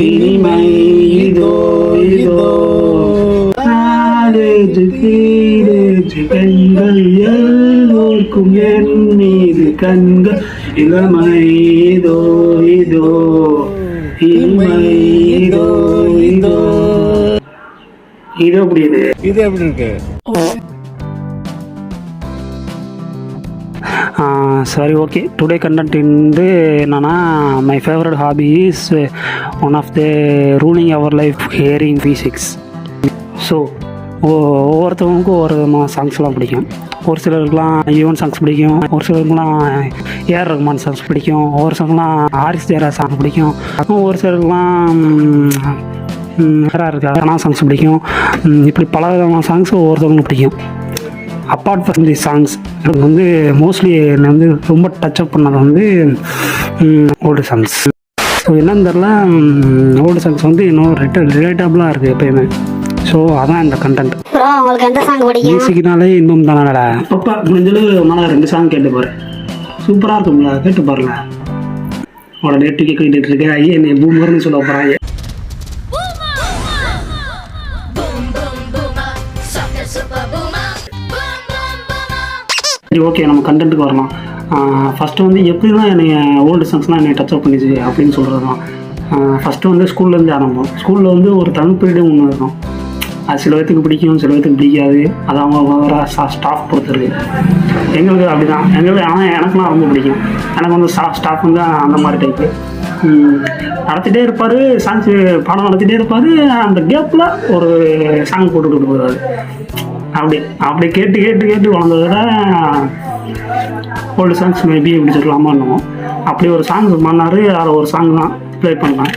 இனிமை இதோ இதோ கண்கள் எல்லோருக்கும் என் மீது கண்கள் இளமை இதோ இதோ இனிமை இதோ இதோ. இது எப்படி இருக்கு? சரி, ஓகே. டுடே கண்டென்ட் வந்து என்னன்னா, my favourite hobby is one of the ruling our life hearing V6. So ஒவ்வொருத்தவங்களுக்கும் ஒவ்வொரு விதமான சாங்ஸ்லாம் பிடிக்கும். ஒரு சிலருக்குலாம் யுவன் சாங்ஸ் பிடிக்கும், ஒரு சிலருக்குலாம் ஏஆர் ரஹ்மான் சாங்ஸ் பிடிக்கும், ஒரு சிலருக்குலாம் ஹாரிஸ் ஜெயராஜ் சாங் பிடிக்கும், ஒரு சிலருக்குலாம் வேற இருக்கா சாங்ஸ் பிடிக்கும். இப்படி பல விதமான சாங்ஸ் ஒவ்வொருத்தவங்களுக்கும் பிடிக்கும். அப்பார்ட் ஃப்ரம் தி சாங்ஸ் எனக்கு வந்து மோஸ்ட்லி என்னை வந்து ரொம்ப டச்சப் பண்ணது வந்து ஓல்டு சாங்ஸ். ஸோ என்னன்னு தெரில, ஓல்டு சாங்ஸ் வந்து இன்னும் ரிலேட்டபிளாக இருக்குது எப்பயுமே. ஸோ அதான் இந்த கண்டென்ட். மியூசிக்னாலே இன்பம் தானடா. அப்பப்பா முடிஞ்சளவு மன 2 சாங் கேட்டு பாரு, சூப்பராக இருக்கும்ல, கேட்டு பாருல. அவளோட டேட்டு கேட்டுட்டு இருக்கேன். ஐயே என்னை பூமர்னு சொல்ல போகிறாங்க. சரி, ஓகே, நம்ம கண்டென்ட்டுக்கு வரலாம். ஃபஸ்ட்டு வந்து எப்படி தான் என்னை ஓல்டு சாங்ஸ்லாம் என்னை டச்சப் பண்ணிச்சு அப்படின்னு சொல்கிறது தான். ஃபஸ்ட்டு வந்து ஸ்கூல்லேருந்து ஆரம்பம். ஸ்கூலில் வந்து ஒரு தமிழ் பீரியடு ஒன்று இருக்கும். அது சில பேத்துக்கு பிடிக்கும், சில பேத்துக்கு பிடிக்காது. அது அவங்க வர ஸ்டாஃப் பொறுத்துருக்கு. எங்களுக்கு அப்படி தான். ஆனால் எனக்குலாம் ரொம்ப பிடிக்கும். எனக்கு வந்து ஸ்டாஃப் வந்து அந்த மாதிரி டைப்பு நடத்திட்டே இருப்பார். சாங்ஸ் பாடம் நடத்திட்டே இருப்பார். அந்த கேப்பில் ஒரு சாங் போட்டுக்கிட்டு போகிறாரு. அப்படி கேட்டு கேட்டு கேட்டு வளர்ந்தத ஓல்டு சாங்ஸ் மேபி இப்படி சொல்லலாமா என்னமோ. அப்படி ஒரு சாங்ஸ் பண்ணார். அதில் ஒரு சாங் தான் ப்ளே பண்ணேன்.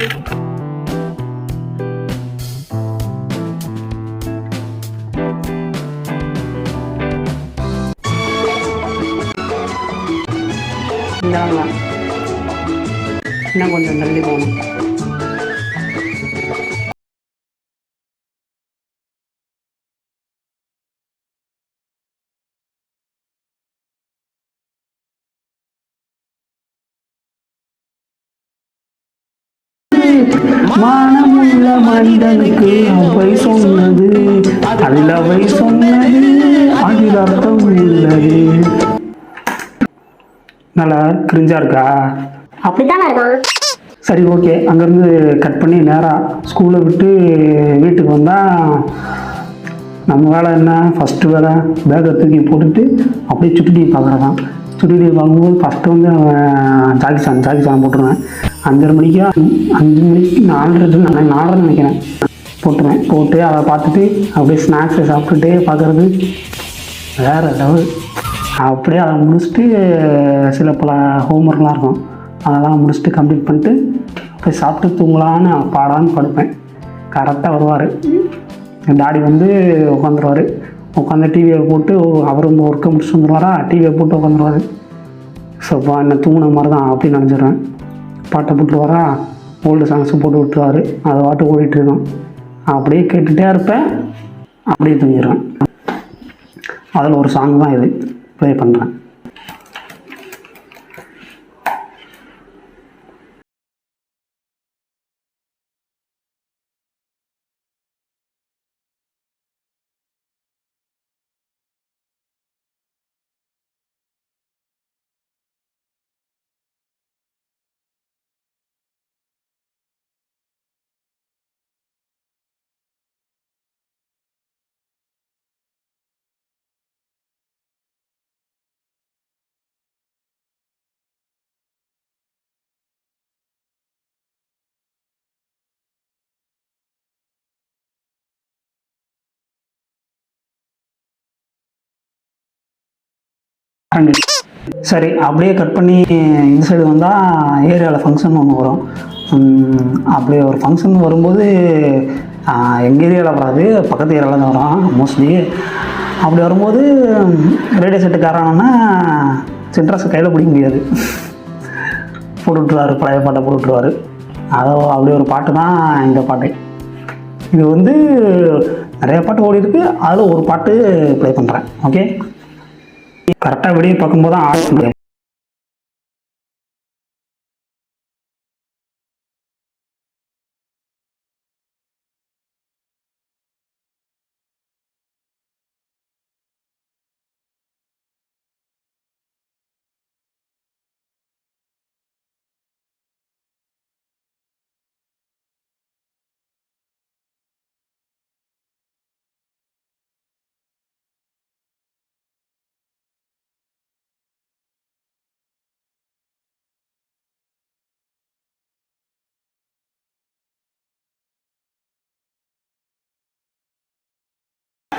இன்னும் கொஞ்சம் தள்ளி போகணும். மானமுள்ள மனிதனுக்கு அவை சொன்னது, அதில் அவை சொன்னது, அதில் அர்த்தம் உள்ளது. நல்லா கிரிஞ்சா இருக்கா? அப்படித்தான் இருக்கும். சரி, ஓகே. அங்கேருந்து கட் பண்ணி நேராக ஸ்கூலை விட்டு வீட்டுக்கு வந்தால் நம்ம வேலை என்ன? ஃபஸ்ட்டு வேலை பேக்கை தூக்கி போட்டுட்டு அப்படியே சுட்டி டிவி பார்க்குறதான். சுட்டி டிவி பார்க்கும்போது ஃபஸ்ட்டு வந்து ஜாக்கி சாங் போட்டுருவேன். 5:30 மணிக்கா 5 மணிக்கு 4:30 நினைக்கிறேன் போட்டுருவேன். போட்டு அதை பார்த்துட்டு அப்படியே ஸ்நாக்ஸை சாப்பிட்டுட்டே பார்க்குறது வேறு லெவல். அப்படியே அதை முடிச்சுட்டு சில பல ஹோம்ஒர்க்லாம் இருக்கும், அதெல்லாம் முடிச்சுட்டு கம்ப்ளீட் பண்ணிட்டு போய் சாப்பிட்டு தூங்கலான்னு பாடான்னு படுப்பேன். கரெக்டாக வருவார் என் டாடி வந்து உட்காந்துருவார். உட்காந்து டிவியை போட்டு அவர் வந்து ஒர்க்கை முடிச்சுட்டு வந்துடுவாரா, டிவியை போட்டு உட்காந்துருவார். ஸோ என்ன தூங்கின மாதிரி தான் அப்படின்னு நினச்சிடுவேன். பாட்டை போட்டுருவாரா, ஓல்டு சாங்ஸும் போட்டு விட்டுருவார். அதை பாட்டு ஓடிட்டுருக்கோம். அப்படியே கேட்டுகிட்டே இருப்பேன், அப்படியே தூங்கிடுவேன். அதில் ஒரு சாங் தான் இது ப்ளே பண்ணுறேன். சரி, அப்படியே கட் பண்ணி இந்த சைடு வந்தால் ஏரியாவில் ஃபங்க்ஷன் ஒன்று வரும். அப்படி ஒரு ஃபங்க்ஷன் வரும்போது எங்கள் ஏரியாவில் வராது, பக்கத்து ஏரியாவில் தான் வரும் மோஸ்ட்லி. அப்படி வரும்போது ரேடியோ செட்டுக்காரன்னா சின்ட்ராஸை கையில் பிடிக்க முடியாது, போட்டு விட்ருவார், பழைய பாட்டை போட்டு விட்ருவார். அதோ அப்படி ஒரு பாட்டு தான் இந்த பாட்டு. இது வந்து நிறைய பாட்டு ஓடி இருக்குது, அதில் ஒரு பாட்டு ப்ளே பண்ணுறேன். ஓகே, கரெக்டாக வெளியே பார்க்கும்போது தான் ஆட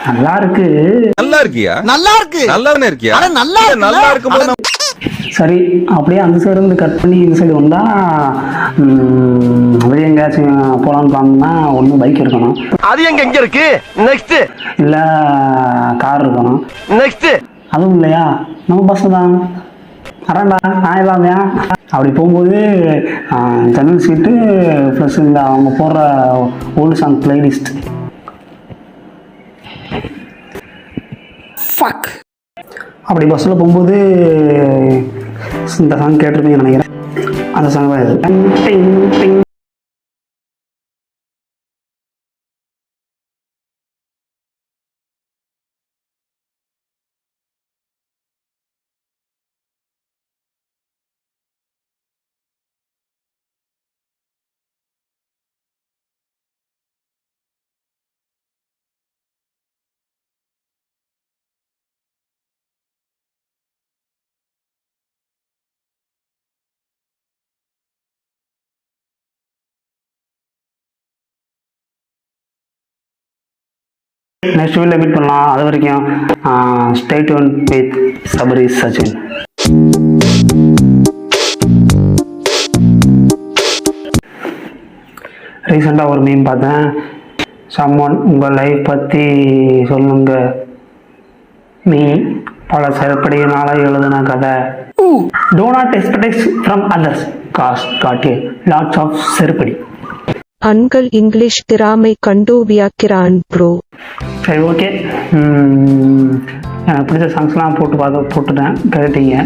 நல்லா இருக்கு. நல்லா இருக்கியா? நல்லா இருக்கு. நல்லாவே இருக்கியா? அட நல்லா இருக்கு. நல்லா இருக்கும்போது சரி, அப்படியே அந்த சைடு இருந்து கட் பண்ணி இந்த சைடு வந்தா வெளியே எங்கேயாச்சும் போகலான்னு பிளான்னா ஒன்று பைக் இருக்கணும். அது எங்க இருக்கு? நெக்ஸ்ட். இல்லை கார் இருக்கணும். நெக்ஸ்ட். அதுவும் இல்லையா, நம்ம பஸ் தான். வரேன்டா நான் இல்லாமையா. அப்படி போகும்போது ஜன்னல் சீட்டு ப்ளஸ் இந்த அவங்க போடுற ஓல்டு சாங் பிளேலிஸ்ட். அப்படி பஸ்ஸில் போகும்போது இந்த சாங் கேட்டிருப்பீங்கன்னு நினைக்கிறேன். அந்த சாங் தான் இது. டிங் டிங். நெக்ஸ்ட் வீடியோவில் மீட் பண்ணலாம். அது வரைக்கும் stay tune with Sabari Sachin. ரீசெண்டாக ஒரு மீம் பார்த்தேன். சம்மன் உங்கள் லைஃப் பற்றி சொல்லுங்க, நீ பல செருப்படியினால எழுதின கதை. Do not expect from others cause got a lots of செருப்படி. அன்கள் இங்கிலீஷ் திறமை கண்டு வியாக்கிறான் ப்ரோ. சரி, ஓகே. எனக்கு பிடிச்ச சாங்ஸ்லாம் போட்டுட்டேன், கேட்டீங்க.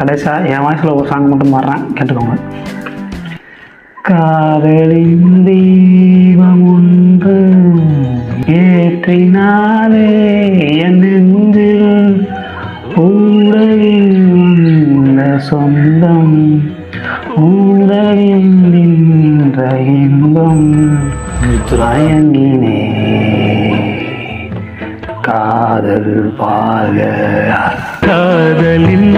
கடைசியாக என் வாய்ஸில் ஒரு சாங் மட்டும் மாறுறேன், கேட்டுக்கோங்க. காதலின் தீபம் ஒன்று ஏற்றினாலே என் நெஞ்சில் ஊடலில் உள்ள சொந்தம், ஊடலில் நின்ற இன்பம் மயங்கினே காதல் பாக. காதலின்